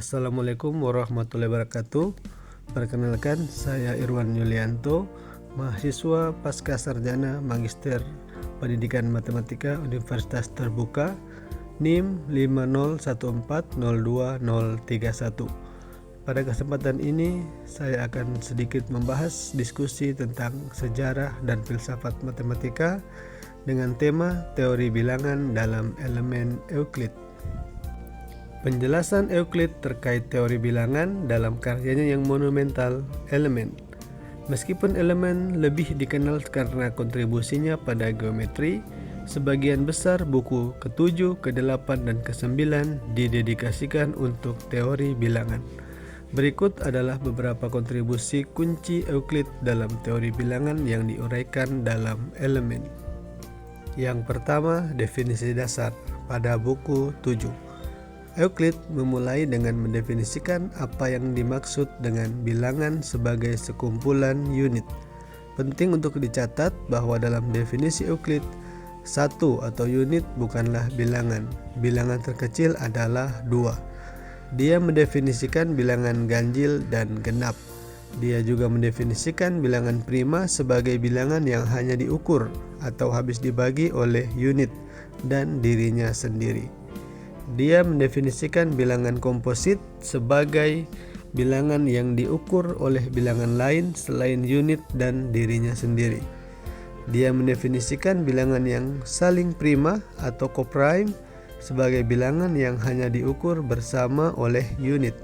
Assalamualaikum warahmatullahi wabarakatuh. Perkenalkan, saya Irwan Yulianto, mahasiswa pasca sarjana Magister Pendidikan Matematika Universitas Terbuka, NIM 501402031. Pada kesempatan ini, saya akan sedikit membahas diskusi tentang sejarah dan filsafat matematika dengan tema teori bilangan dalam elemen Euclid. Penjelasan Euclid terkait teori bilangan dalam karyanya yang monumental, Elements. Meskipun Elements lebih dikenal karena kontribusinya pada geometri, sebagian besar buku ke-7, ke-8, dan ke-9 didedikasikan untuk teori bilangan. Berikut adalah beberapa kontribusi kunci Euclid dalam teori bilangan yang diuraikan dalam Elements. Yang pertama, definisi dasar pada buku 7. Euclid memulai dengan mendefinisikan apa yang dimaksud dengan bilangan sebagai sekumpulan unit. Penting untuk dicatat bahwa dalam definisi Euclid, satu atau unit bukanlah bilangan. Bilangan terkecil adalah 2. Dia mendefinisikan bilangan ganjil dan genap. Dia juga mendefinisikan bilangan prima sebagai bilangan yang hanya diukur atau habis dibagi oleh unit dan dirinya sendiri. Dia mendefinisikan bilangan komposit sebagai bilangan yang diukur oleh bilangan lain selain unit dan dirinya sendiri. Dia mendefinisikan bilangan yang saling prima atau coprime sebagai bilangan yang hanya diukur bersama oleh unit.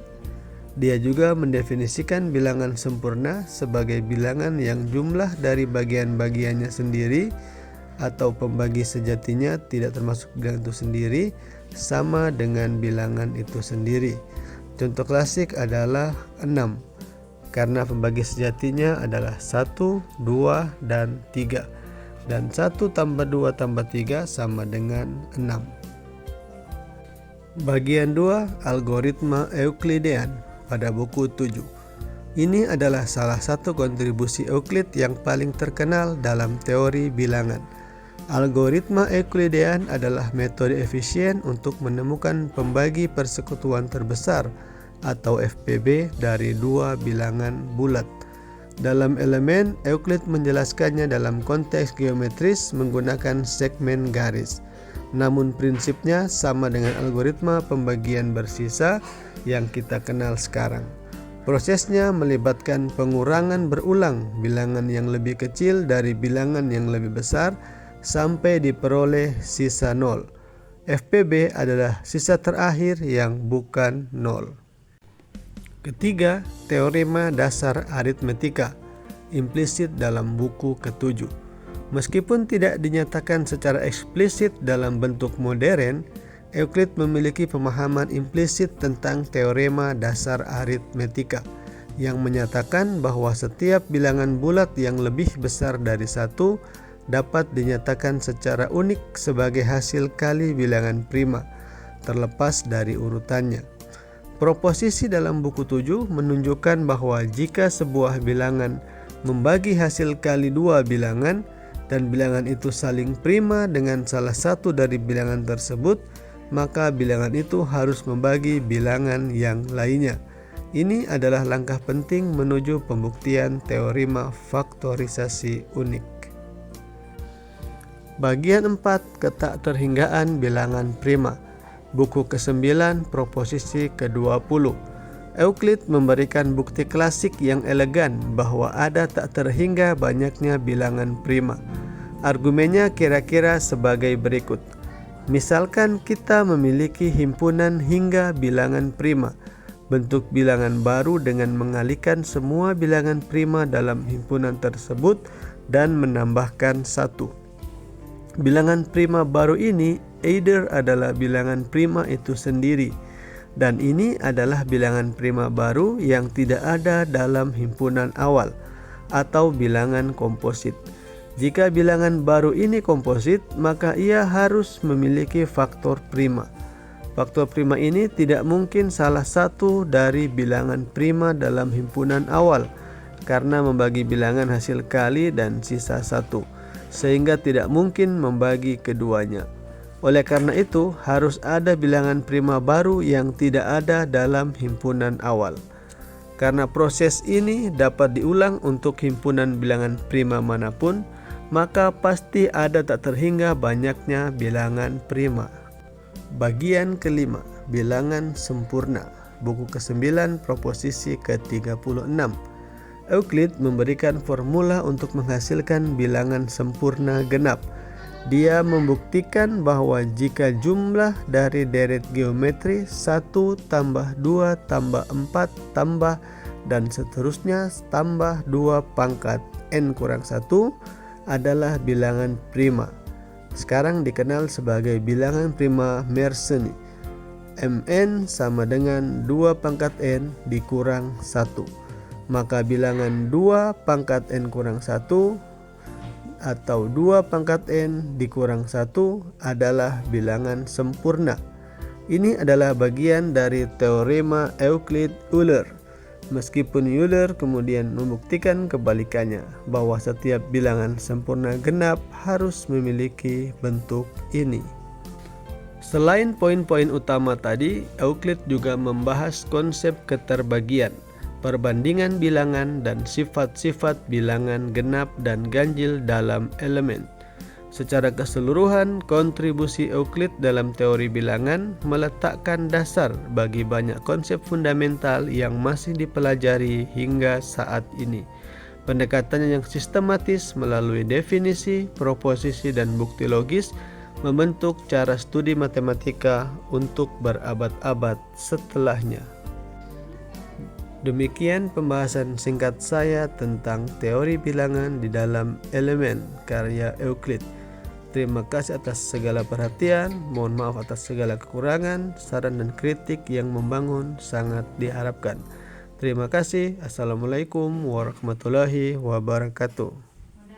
Dia juga mendefinisikan bilangan sempurna sebagai bilangan yang jumlah dari bagian-bagiannya sendiri atau pembagi sejatinya tidak termasuk bilangan itu sendiri sama dengan bilangan itu sendiri. Contoh klasik adalah 6 karena pembagi sejatinya adalah 1, 2, dan 3, dan 1 tambah 2 tambah 3 sama dengan 6. Bagian 2, algoritma Euklidean pada buku 7. Ini adalah salah satu kontribusi Euclid yang paling terkenal dalam teori bilangan. Algoritma Euklidean adalah metode efisien untuk menemukan pembagi persekutuan terbesar atau FPB dari dua bilangan bulat. Dalam elemen, Euclid menjelaskannya dalam konteks geometris menggunakan segmen garis. Namun prinsipnya sama dengan algoritma pembagian bersisa yang kita kenal sekarang. Prosesnya melibatkan pengurangan berulang bilangan yang lebih kecil dari bilangan yang lebih besar sampai diperoleh sisa 0. FPB adalah sisa terakhir yang bukan 0. Ketiga, teorema dasar aritmetika implisit dalam buku ke-7. Meskipun tidak dinyatakan secara eksplisit dalam bentuk modern, Euclid memiliki pemahaman implisit tentang teorema dasar aritmetika yang menyatakan bahwa setiap bilangan bulat yang lebih besar dari 1 dapat dinyatakan secara unik sebagai hasil kali bilangan prima, terlepas dari urutannya. Proposisi dalam buku 7 menunjukkan bahwa jika sebuah bilangan membagi hasil kali dua bilangan, dan bilangan itu saling prima dengan salah satu dari bilangan tersebut, maka bilangan itu harus membagi bilangan yang lainnya. Ini adalah langkah penting menuju pembuktian teorema faktorisasi unik. Bagian 4, ketakterhinggaan bilangan prima. Buku ke-9, proposisi ke-20. Euclid memberikan bukti klasik yang elegan bahwa ada tak terhingga banyaknya bilangan prima. Argumennya kira-kira sebagai berikut. Misalkan kita memiliki himpunan hingga bilangan prima. Bentuk bilangan baru dengan mengalihkan semua bilangan prima dalam himpunan tersebut dan menambahkan 1. Bilangan prima baru ini either adalah bilangan prima itu sendiri, dan ini adalah bilangan prima baru yang tidak ada dalam himpunan awal, atau bilangan komposit. Jika bilangan baru ini komposit, maka ia harus memiliki faktor prima. Faktor prima ini tidak mungkin salah satu dari bilangan prima dalam himpunan awal, karena membagi bilangan hasil kali dan sisa 1. Sehingga tidak mungkin membagi keduanya. Oleh karena itu, harus ada bilangan prima baru yang tidak ada dalam himpunan awal. Karena proses ini dapat diulang untuk himpunan bilangan prima manapun, maka pasti ada tak terhingga banyaknya bilangan prima. Bagian kelima, bilangan sempurna. Buku ke-9, proposisi ke-36. Euclid memberikan formula untuk menghasilkan bilangan sempurna genap. Dia membuktikan bahwa jika jumlah dari deret geometri 1 tambah 2 tambah 4 tambah dan seterusnya tambah 2 pangkat n kurang 1 adalah bilangan prima. Sekarang dikenal sebagai bilangan prima Mersenne. Mn sama dengan 2 pangkat n dikurang 1. Maka bilangan 2 pangkat n kurang 1 atau 2 pangkat n dikurang 1 adalah bilangan sempurna. Ini adalah bagian dari teorema Euclid-Euler. Meskipun Euler kemudian membuktikan kebalikannya, bahwa setiap bilangan sempurna genap harus memiliki bentuk ini. Selain poin-poin utama tadi, Euclid juga membahas konsep keterbagian, perbandingan bilangan, dan sifat-sifat bilangan genap dan ganjil dalam elemen. Secara keseluruhan, kontribusi Euclid dalam teori bilangan meletakkan dasar bagi banyak konsep fundamental yang masih dipelajari hingga saat ini. Pendekatannya yang sistematis melalui definisi, proposisi, dan bukti logis membentuk cara studi matematika untuk berabad-abad setelahnya. Demikian pembahasan singkat saya tentang teori bilangan di dalam elemen karya Euclid. Terima kasih atas segala perhatian, mohon maaf atas segala kekurangan, saran dan kritik yang membangun sangat diharapkan. Terima kasih. Assalamualaikum warahmatullahi wabarakatuh.